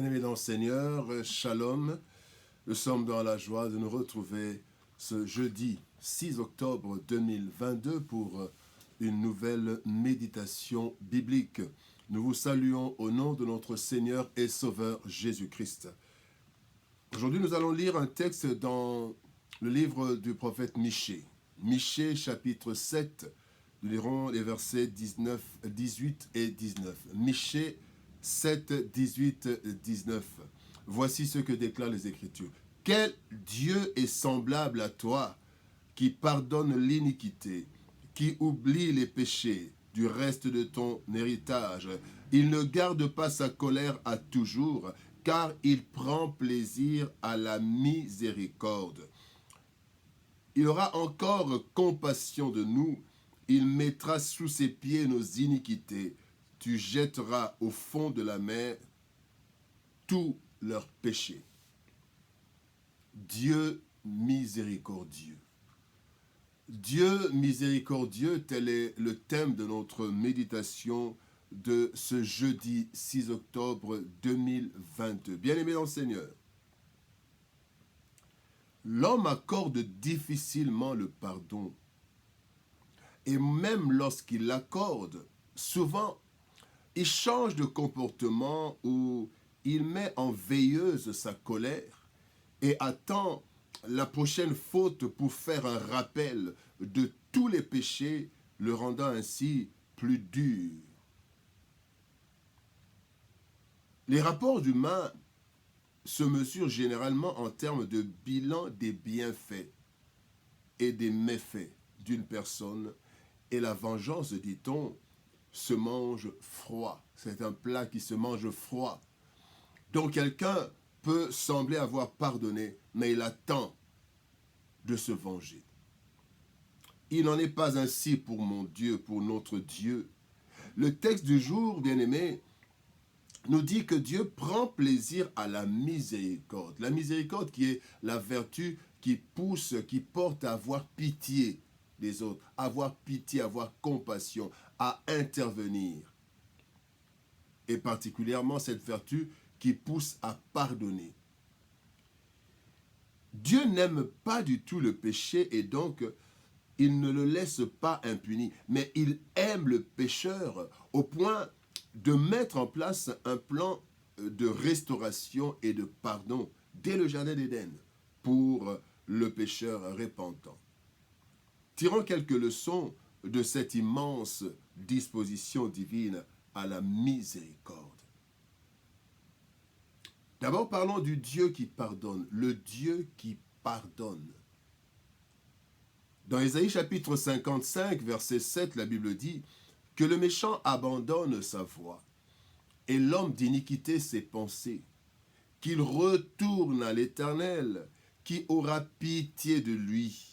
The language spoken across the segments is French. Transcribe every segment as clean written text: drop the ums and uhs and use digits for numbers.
Bien-aimés dans le Seigneur, Shalom, nous sommes dans la joie de nous retrouver ce jeudi 6 octobre 2022 pour une nouvelle méditation biblique. Nous vous saluons au nom de notre Seigneur et Sauveur Jésus-Christ. Aujourd'hui, nous allons lire un texte dans le livre du prophète Michée. Michée, chapitre 7, nous lirons les versets 18 et 19. Michée 7, 18, 19. Voici ce que déclarent les Écritures. Quel Dieu est semblable à toi, qui pardonne l'iniquité, qui oublie les péchés du reste de ton héritage. Il ne garde pas sa colère à toujours, car il prend plaisir à la miséricorde. Il aura encore compassion de nous, il mettra sous ses pieds nos iniquités. Tu jetteras au fond de la mer tous leurs péchés. Dieu miséricordieux. Dieu miséricordieux, tel est le thème de notre méditation de ce jeudi 6 octobre 2022. Bien-aimés dans le Seigneur, l'homme accorde difficilement le pardon. Et même lorsqu'il l'accorde, souvent, il change de comportement ou il met en veilleuse sa colère et attend la prochaine faute pour faire un rappel de tous les péchés, le rendant ainsi plus dur. Les rapports humains se mesurent généralement en termes de bilan des bienfaits et des méfaits d'une personne, et la vengeance, dit-on, se mange froid. C'est un plat qui se mange froid. Donc quelqu'un peut sembler avoir pardonné, mais il attend de se venger. Il n'en est pas ainsi pour mon Dieu, pour notre Dieu. Le texte du jour, bien-aimé, nous dit que Dieu prend plaisir à la miséricorde. La miséricorde qui est la vertu qui pousse, qui porte à avoir pitié des autres, avoir pitié, avoir compassion, à intervenir. Et particulièrement cette vertu qui pousse à pardonner. Dieu n'aime pas du tout le péché et donc il ne le laisse pas impuni, mais il aime le pécheur au point de mettre en place un plan de restauration et de pardon dès le jardin d'Éden pour le pécheur repentant. Tirons quelques leçons de cette immense disposition divine à la miséricorde. D'abord, parlons du Dieu qui pardonne, le Dieu qui pardonne. Dans Ésaïe chapitre 55, verset 7, la Bible dit que le méchant abandonne sa voie et l'homme d'iniquité ses pensées, qu'il retourne à l'Éternel, qui aura pitié de lui,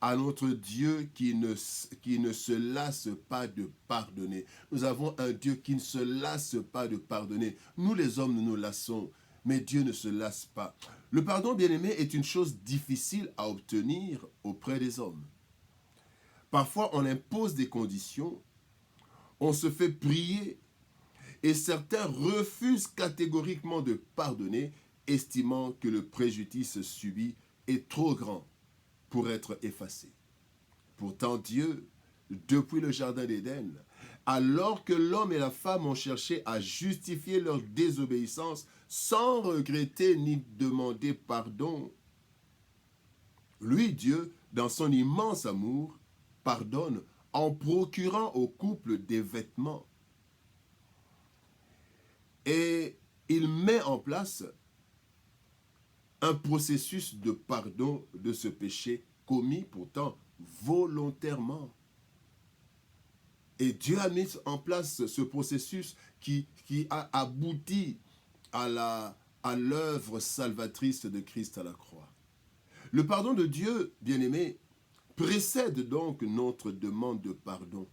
à notre Dieu qui ne se lasse pas de pardonner. Nous avons un Dieu qui ne se lasse pas de pardonner. Nous les hommes, nous nous lassons, mais Dieu ne se lasse pas. Le pardon, bien-aimé, est une chose difficile à obtenir auprès des hommes. Parfois, on impose des conditions, on se fait prier, et certains refusent catégoriquement de pardonner, estimant que le préjudice subi est trop grand pour être effacé. Pourtant, Dieu, depuis le jardin d'Éden, alors que l'homme et la femme ont cherché à justifier leur désobéissance sans regretter ni demander pardon, lui, Dieu, dans son immense amour, pardonne en procurant au couple des vêtements. Et il met en place un processus de pardon de ce péché commis pourtant volontairement. Et Dieu a mis en place ce processus qui a abouti à l'œuvre salvatrice de Christ à la croix. Le pardon de Dieu, bien-aimé, précède donc notre demande de pardon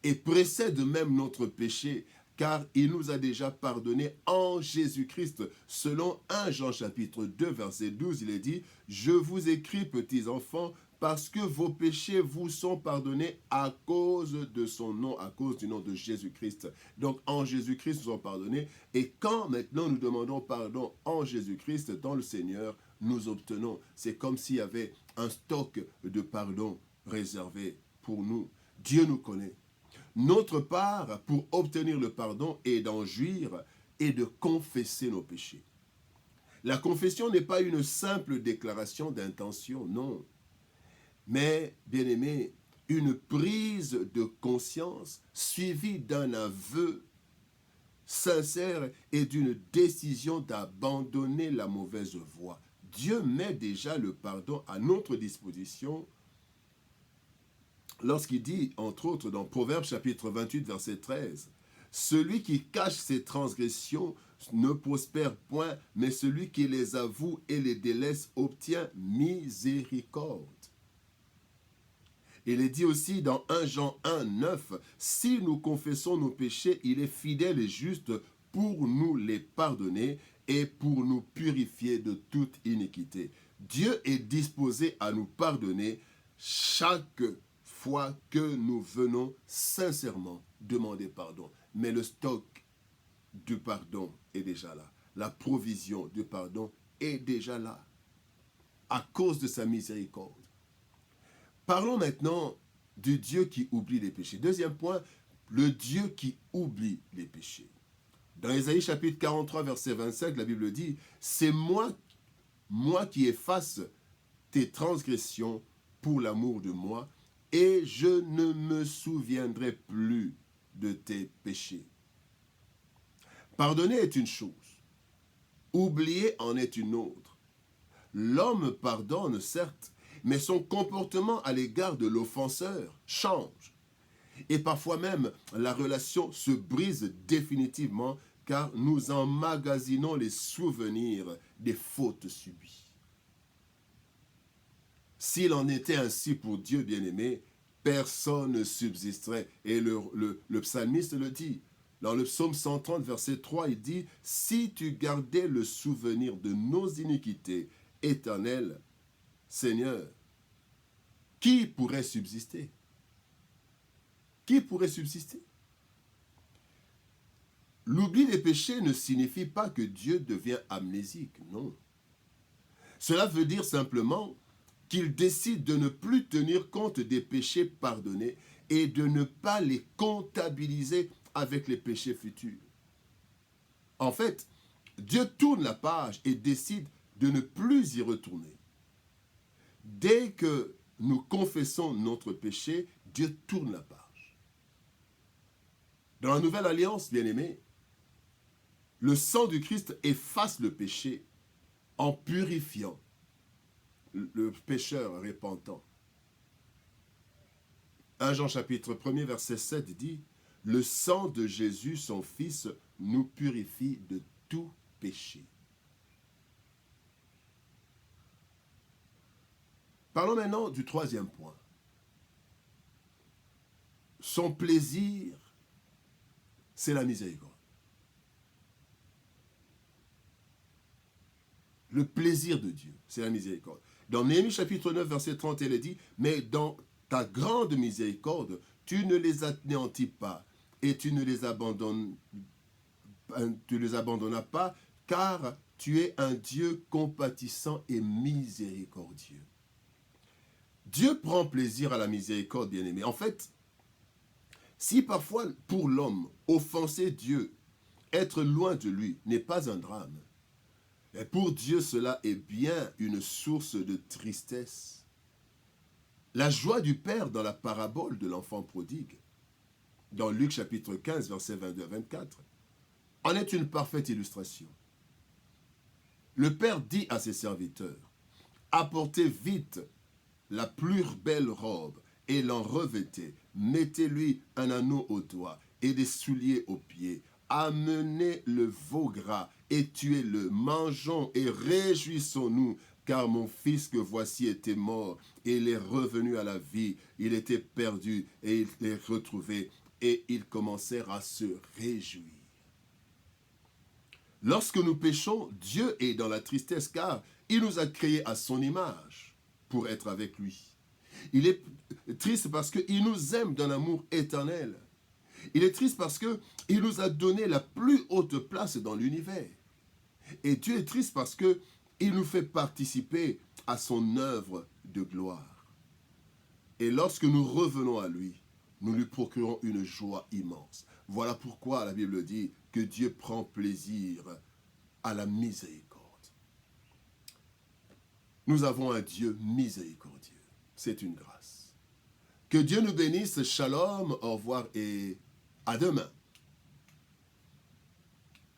et précède même notre péché, car il nous a déjà pardonné en Jésus-Christ. Selon 1 Jean chapitre 2, verset 12, il est dit « Je vous écris, petits enfants, parce que vos péchés vous sont pardonnés à cause de son nom, à cause du nom de Jésus-Christ. Donc en Jésus-Christ, nous sommes pardonnés. Et quand maintenant nous demandons pardon en Jésus-Christ, dans le Seigneur, nous obtenons. C'est comme s'il y avait un stock de pardon réservé pour nous. Dieu nous connaît. Notre part pour obtenir le pardon et d'en jouir et de confesser nos péchés. La confession n'est pas une simple déclaration d'intention, non. Mais, bien-aimé, une prise de conscience suivie d'un aveu sincère et d'une décision d'abandonner la mauvaise voie. Dieu met déjà le pardon à notre disposition lorsqu'il dit, entre autres, dans Proverbes chapitre 28, verset 13, « Celui qui cache ses transgressions ne prospère point, mais celui qui les avoue et les délaisse obtient miséricorde. » Il est dit aussi dans 1 Jean 1, 9, « Si nous confessons nos péchés, il est fidèle et juste pour nous les pardonner et pour nous purifier de toute iniquité. » Dieu est disposé à nous pardonner chaque fois que nous venons sincèrement demander pardon. Mais le stock du pardon est déjà là. La provision du pardon est déjà là, à cause de sa miséricorde. Parlons maintenant du Dieu qui oublie les péchés. Deuxième point, le Dieu qui oublie les péchés. Dans Ésaïe chapitre 43, verset 25, la Bible dit, « C'est moi qui efface tes transgressions pour l'amour de moi, et je ne me souviendrai plus de tes péchés. » Pardonner est une chose, oublier en est une autre. L'homme pardonne, certes, mais son comportement à l'égard de l'offenseur change. Et parfois même, la relation se brise définitivement car nous emmagasinons les souvenirs des fautes subies. S'il en était ainsi pour Dieu bien-aimé, personne ne subsisterait. Et le psalmiste le dit. Dans le psaume 130, verset 3, il dit « Si tu gardais le souvenir de nos iniquités, Éternel, Seigneur, qui pourrait subsister? » Qui pourrait subsister? L'oubli des péchés ne signifie pas que Dieu devient amnésique, non. Cela veut dire simplement qu'il décide de ne plus tenir compte des péchés pardonnés et de ne pas les comptabiliser avec les péchés futurs. En fait, Dieu tourne la page et décide de ne plus y retourner. Dès que nous confessons notre péché, Dieu tourne la page. Dans la Nouvelle Alliance, bien-aimés, le sang du Christ efface le péché en purifiant le pécheur repentant. 1 Jean chapitre 1er verset 7 dit « Le sang de Jésus, son Fils, nous purifie de tout péché. » Parlons maintenant du troisième point. Son plaisir, c'est la miséricorde. Le plaisir de Dieu, c'est la miséricorde. Dans Néhémie chapitre 9, verset 30, elle dit « Mais dans ta grande miséricorde, tu ne les anéantis pas et tu ne les abandonnas pas, car tu es un Dieu compatissant et miséricordieux. » Dieu prend plaisir à la miséricorde, bien-aimé. En fait, si parfois pour l'homme, offenser Dieu, être loin de lui, n'est pas un drame, et pour Dieu, cela est bien une source de tristesse. La joie du Père dans la parabole de l'enfant prodigue, dans Luc chapitre 15, versets 22 à 24, en est une parfaite illustration. Le Père dit à ses serviteurs, « Apportez vite la plus belle robe et l'en revêtez, mettez-lui un anneau au doigt et des souliers aux pieds, amenez le veau gras et tuez-le, mangeons et réjouissons-nous, car mon fils que voici était mort et il est revenu à la vie, il était perdu et il est retrouvé. » Et ils commencèrent à se réjouir. Lorsque nous péchons, Dieu est dans la tristesse car il nous a créés à son image pour être avec lui. Il est triste parce qu'il nous aime d'un amour éternel. Il est triste parce qu'il nous a donné la plus haute place dans l'univers. Et Dieu est triste parce qu'il nous fait participer à son œuvre de gloire. Et lorsque nous revenons à lui, nous lui procurons une joie immense. Voilà pourquoi la Bible dit que Dieu prend plaisir à la miséricorde. Nous avons un Dieu miséricordieux. C'est une grâce. Que Dieu nous bénisse. Shalom, au revoir et à demain.